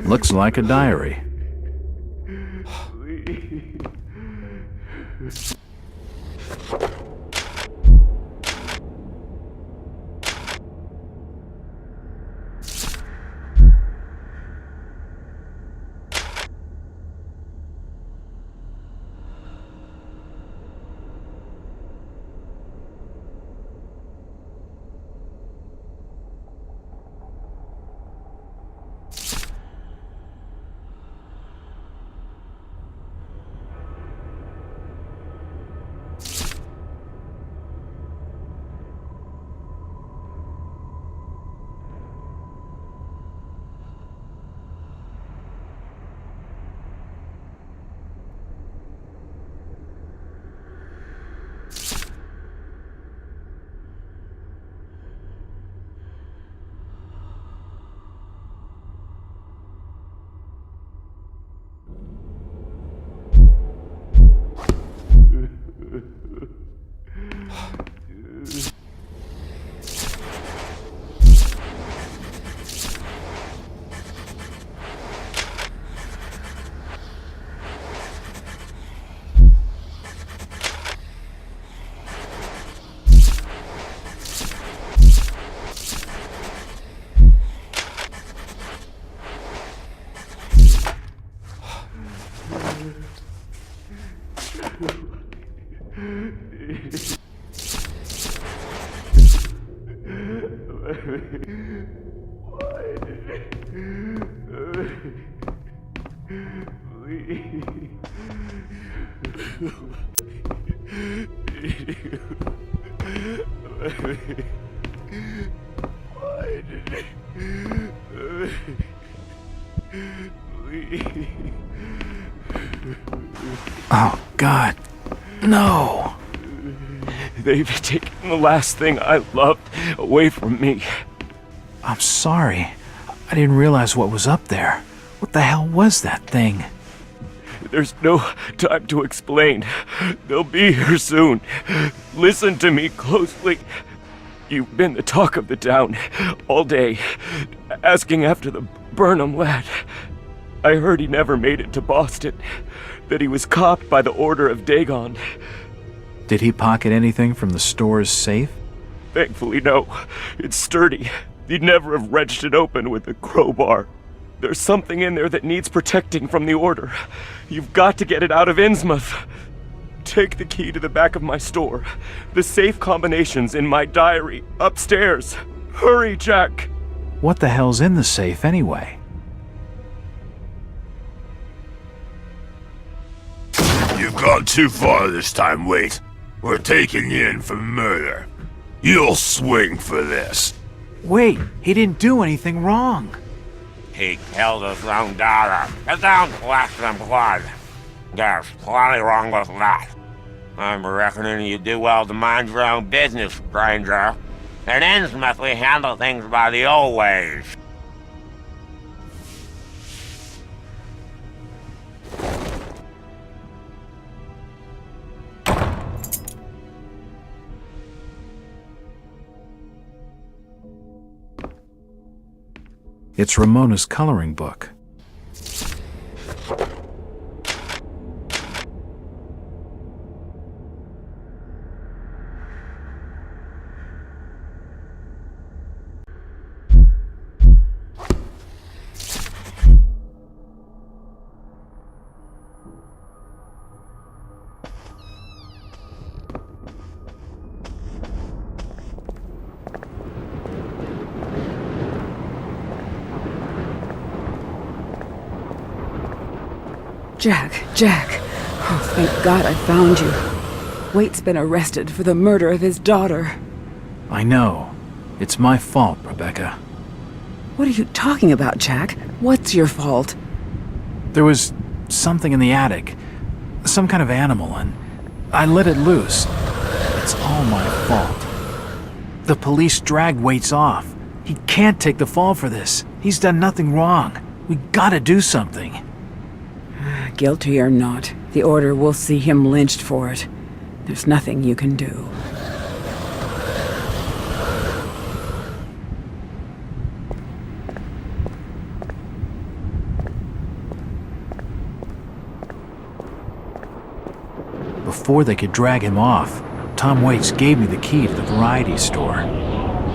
Looks like a diary. Oh, God. No. They've taken the last thing I loved away from me. I'm sorry. I didn't realize what was up there. What the hell was that thing? There's no time to explain. They'll be here soon. Listen to me closely. You've been the talk of the town all day, asking after the Burnham lad. I heard he never made it to Boston, that he was copped by the order of Dagon. Did he pocket anything from the store's safe? Thankfully, no. It's sturdy. He'd never have wrenched it open with a crowbar. There's something in there that needs protecting from the order. You've got to get it out of Innsmouth. Take the key to the back of my store. The safe combination's in my diary, upstairs. Hurry, Jack! What the hell's in the safe, anyway? You've gone too far this time, Waite. We're taking you in for murder. You'll swing for this. Wait, he didn't do anything wrong. He killed his own daughter. Get down, flesh and blood. There's plenty wrong with that. I'm reckoning you do well to mind your own business, stranger. In Innsmouth, we handle things by the old ways. It's Ramona's coloring book. Jack. Oh, thank God I found you. Waite's been arrested for the murder of his daughter. I know. It's my fault, Rebecca. What are you talking about, Jack? What's your fault? There was something in the attic. Some kind of animal, and I let it loose. It's all my fault. The police dragged Waite off. He can't take the fall for this. He's done nothing wrong. We gotta do something. Guilty or not, the Order will see him lynched for it. There's nothing you can do. Before they could drag him off, Tom Waite gave me the key to the variety store.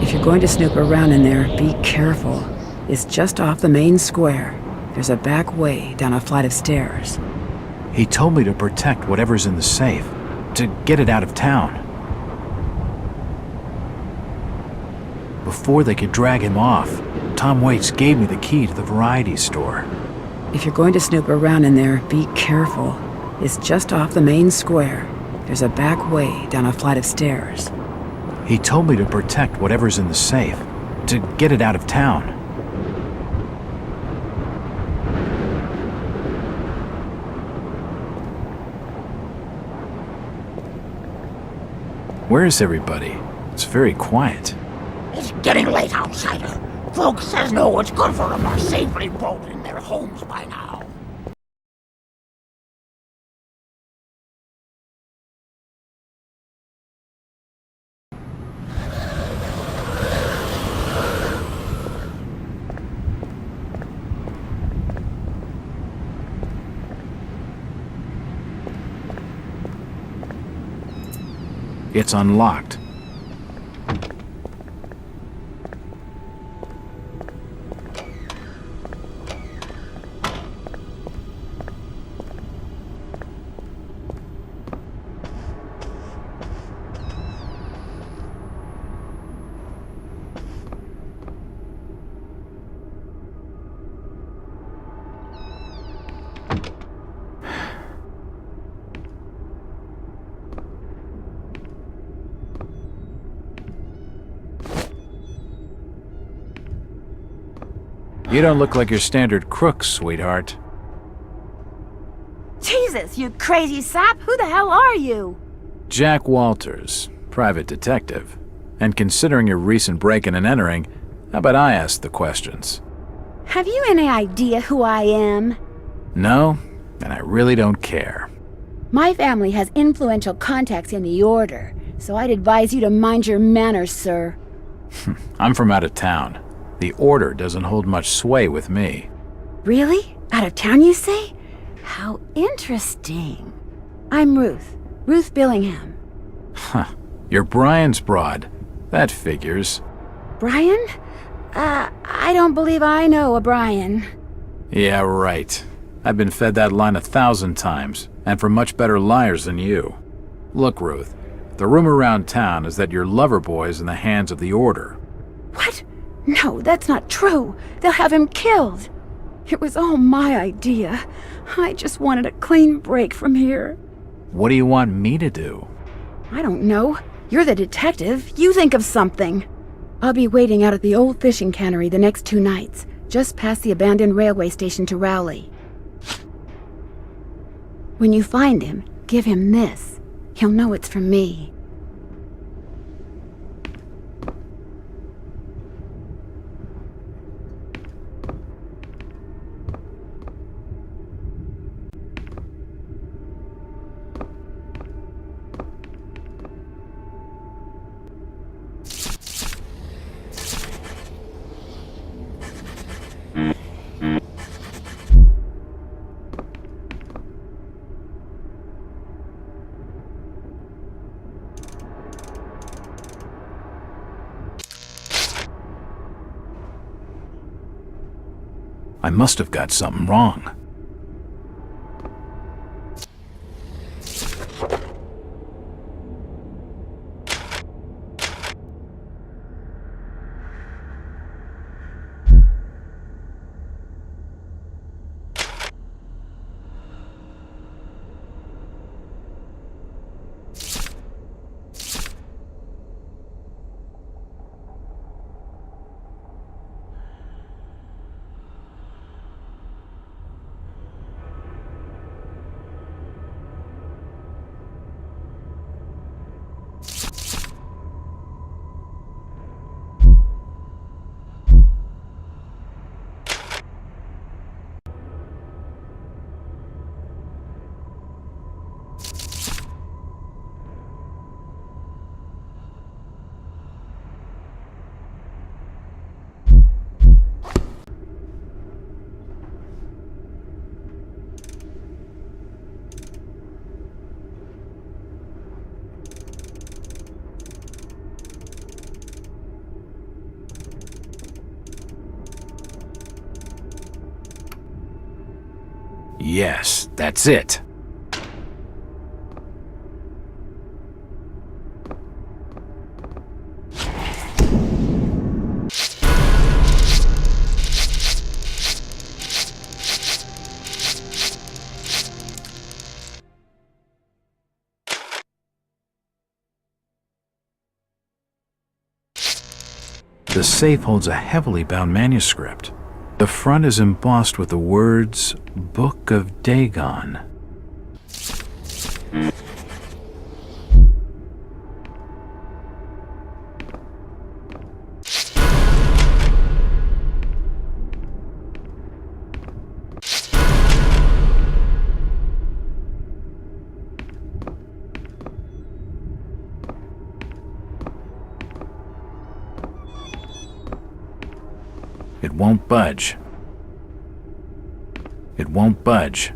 If you're going to snoop around in there, be careful. It's just off the main square. There's a back way down a flight of stairs. He told me to protect whatever's in the safe, to get it out of town. Before they could drag him off, Tom Waite gave me the key to the variety store. If you're going to snoop around in there, be careful. It's just off the main square. There's a back way down a flight of stairs. He told me to protect whatever's in the safe, to get it out of town. Where is everybody? It's very quiet. It's getting late, outsider. Folks says know what's good for them are safely boated in their homes by now. It's unlocked. You don't look like your standard crook, sweetheart. Jesus, you crazy sap! Who the hell are you? Jack Walters, private detective. And considering your recent break-in and entering, how about I ask the questions? Have you any idea who I am? No, and I really don't care. My family has influential contacts in the Order, so I'd advise you to mind your manners, sir. I'm from out of town. The Order doesn't hold much sway with me. Really? Out of town, you say? How interesting. I'm Ruth. Ruth Billingham. Huh. You're Brian's broad. That figures. Brian? I don't believe I know a Brian. Yeah, right. I've been fed that line 1,000 times, and from much better liars than you. Look, Ruth, the rumor around town is that your lover boy is in the hands of the Order. What? No, that's not true. They'll have him killed. It was all my idea. I just wanted a clean break from here. What do you want me to do? I don't know. You're the detective. You think of something. I'll be waiting out at the old fishing cannery the next 2 nights, just past the abandoned railway station to Rowley. When you find him, give him this. He'll know it's from me. I must have got something wrong. Yes, that's it. The safe holds a heavily bound manuscript. The front is embossed with the words, Book of Dagon. It won't budge. It won't budge.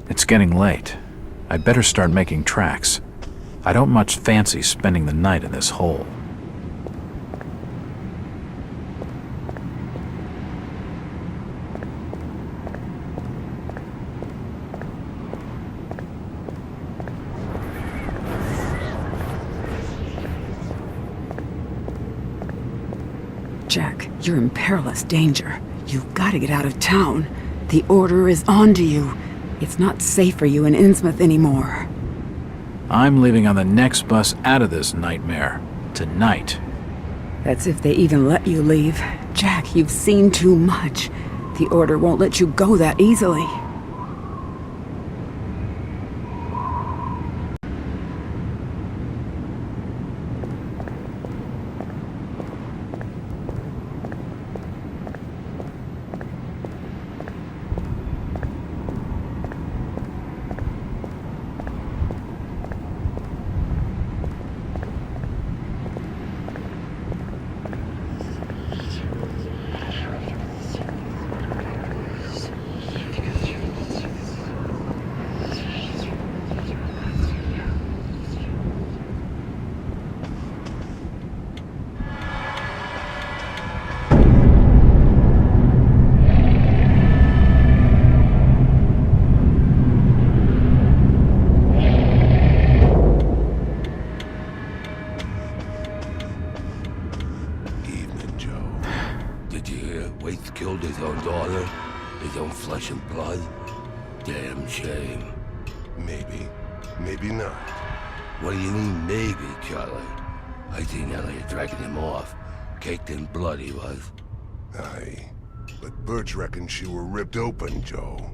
It's getting late. I'd better start making tracks. I don't much fancy spending the night in this hole. Jack, you're in perilous danger. You've got to get out of town. The order is on to you. It's not safe for you in Innsmouth anymore. I'm leaving on the next bus out of this nightmare. Tonight. That's if they even let you leave. Jack, you've seen too much. The order won't let you go that easily. Waite killed his own daughter, his own flesh and blood. Damn shame. Maybe. Maybe not. What do you mean, maybe, Charlie? I seen Elliot dragging him off. Caked in blood he was. Aye. But Birch reckons she were ripped open, Joe.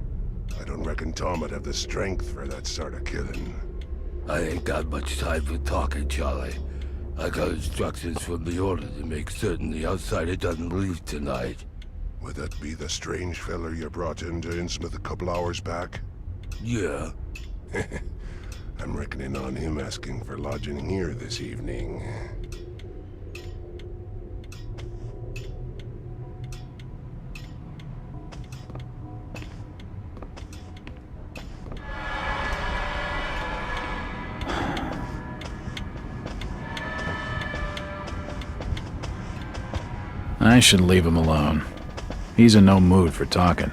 I don't reckon Tom would have the strength for that sort of killing. I ain't got much time for talking, Charlie. I got instructions from the order to make certain the outsider doesn't leave tonight. Would that be the strange feller you brought into Innsmouth a couple hours back? Yeah. I'm reckoning on him asking for lodging here this evening. I should leave him alone. He's in no mood for talking.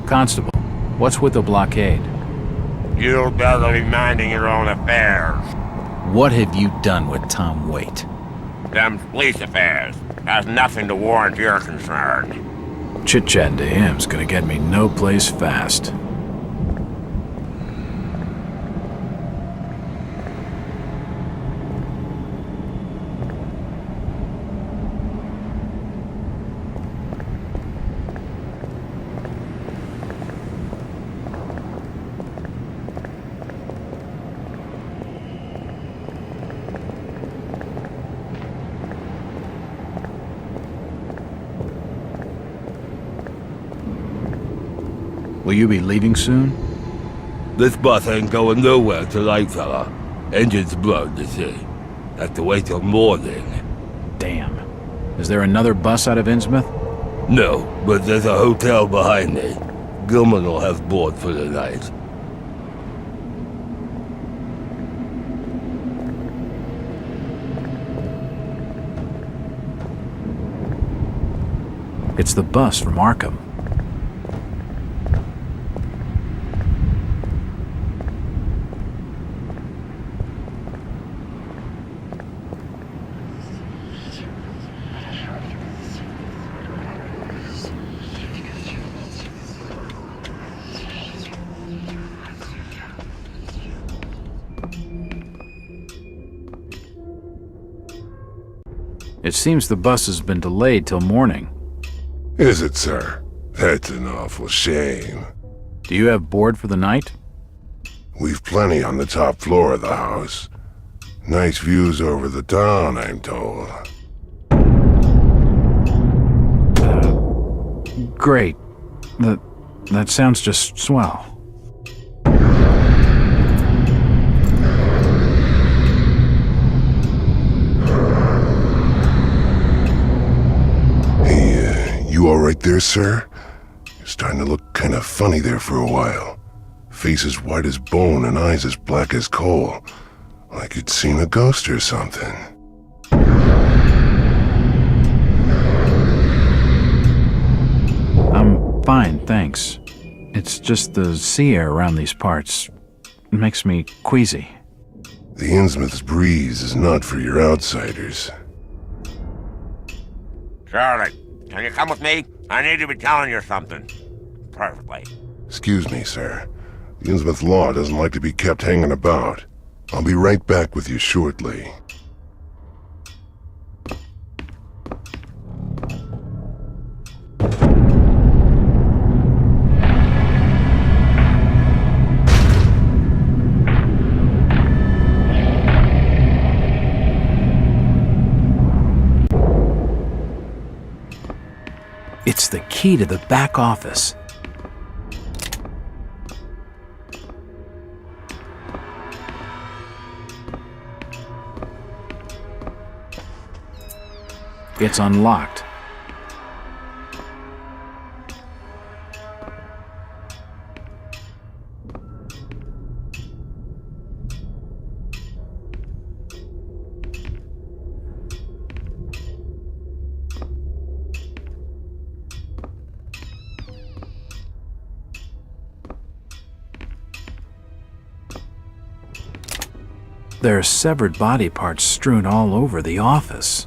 Constable, what's with the blockade? You'd better be minding your own affairs. What have you done with Tom Waite? Them police affairs has nothing to warrant your concern. Chit-chatting to him's gonna get me no place fast. Will you be leaving soon? This bus ain't going nowhere tonight, fella. Engine's blown, you see. Have to wait till morning. Damn. Is there another bus out of Innsmouth? No, but there's a hotel behind me. Giman will have board for the night. It's the bus from Arkham. It seems the bus has been delayed till morning. Is it, sir? That's an awful shame. Do you have board for the night? We've plenty on the top floor of the house. Nice views over the town, I'm told. Great. That sounds just swell. You all right there, sir? You're starting to look kind of funny there for a while. Face as white as bone and eyes as black as coal. Like you'd seen a ghost or something. I'm fine, thanks. It's just the sea air around these parts. It makes me queasy. The Innsmouth's breeze is not for your outsiders. Charlie, can you come with me? I need to be telling you something. Perfectly. Excuse me, sir. The Innsmouth law doesn't like to be kept hanging about. I'll be right back with you shortly. It's the key to the back office. It's unlocked. There are severed body parts strewn all over the office.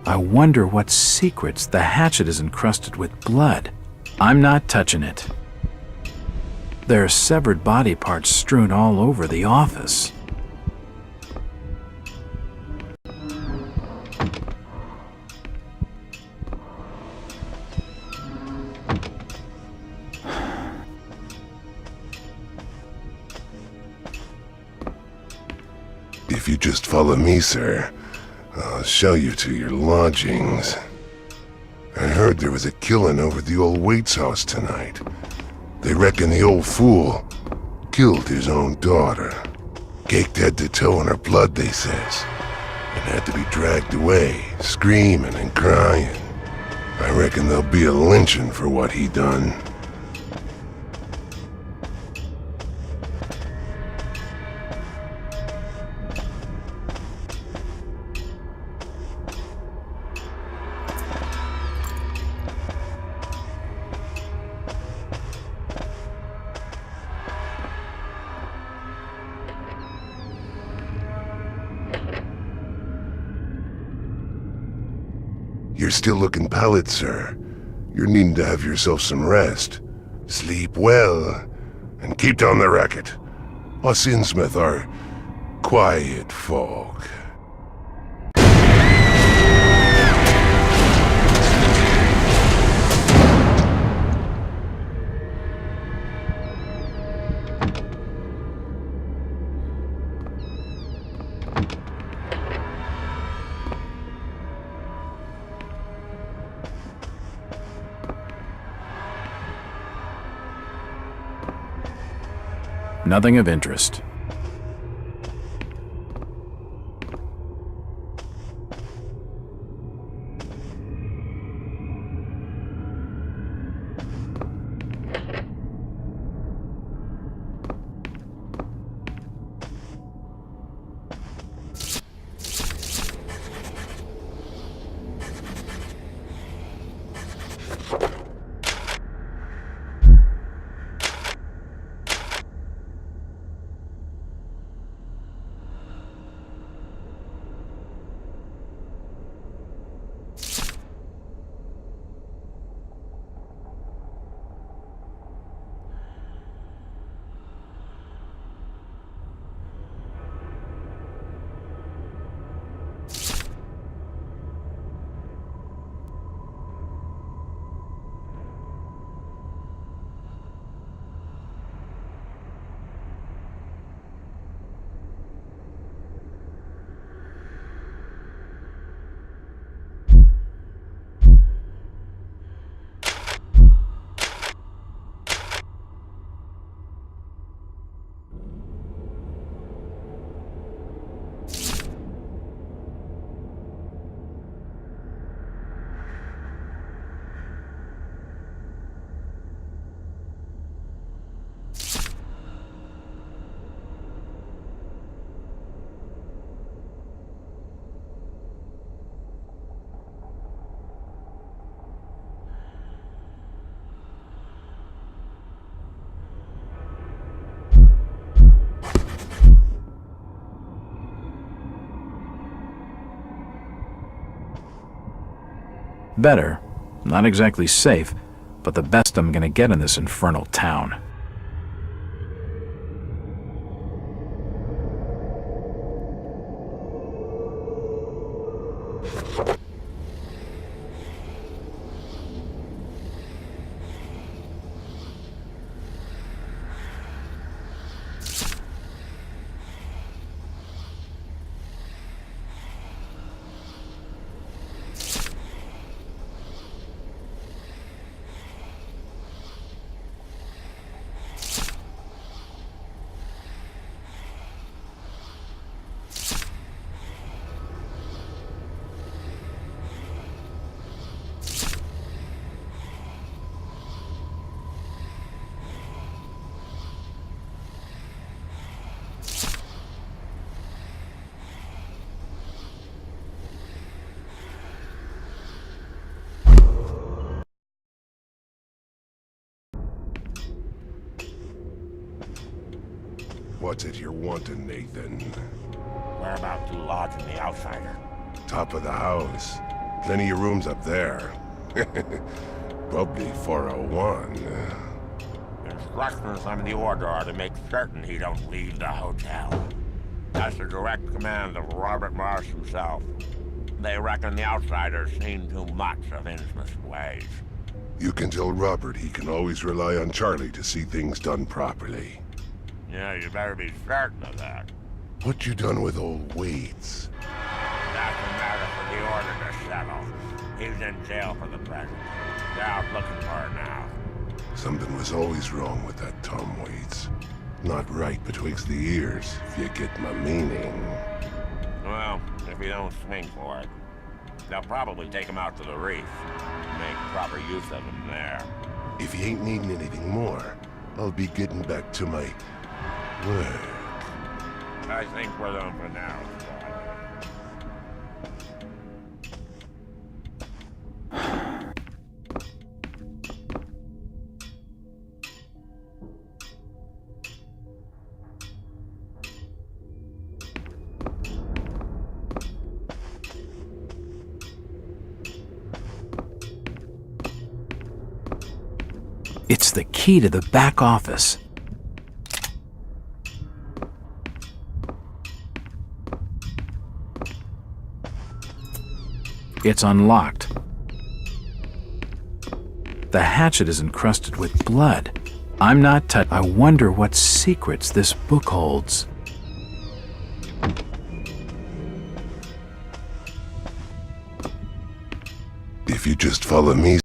I wonder what secrets the hatchet is encrusted with blood. I'm not touching it. There are severed body parts strewn all over the office. If you just follow me, sir, I'll show you to your lodgings. I heard there was a killing over at the old Waite's house tonight. They reckon the old fool killed his own daughter. Caked head to toe in her blood, they says, and had to be dragged away, screaming and crying. I reckon there'll be a lynching for what he done. You're still looking pallid, sir. You're needing to have yourself some rest. Sleep well, and keep down the racket. Us Innsmouth are quiet folk. Nothing of interest. Better. Not exactly safe, but the best I'm gonna get in this infernal town. What's it you're wanting, Nathan? Whereabouts you lodging the outsider? Top of the house. Plenty of rooms up there. Probably 401. Instructions from the order are to make certain he don't leave the hotel. That's the direct command of Robert Marsh himself. They reckon the outsider's seen too much of Innsmouth's ways. You can tell Robert he can always rely on Charlie to see things done properly. Yeah, you better be certain of that. What you done with old Waits? That's a matter for the order to settle. He's in jail for the present. They're out looking for her now. Something was always wrong with that Tom Waits. Not right betwixt the ears, if you get my meaning. Well, if you don't swing for it, they'll probably take him out to the reef. Make proper use of him there. If you ain't needing anything more, I'll be getting back to my work. I think we're done for now. It's the key to the back office. It's unlocked. The hatchet is encrusted with blood. I'm not I wonder what secrets this book holds. If you just follow me...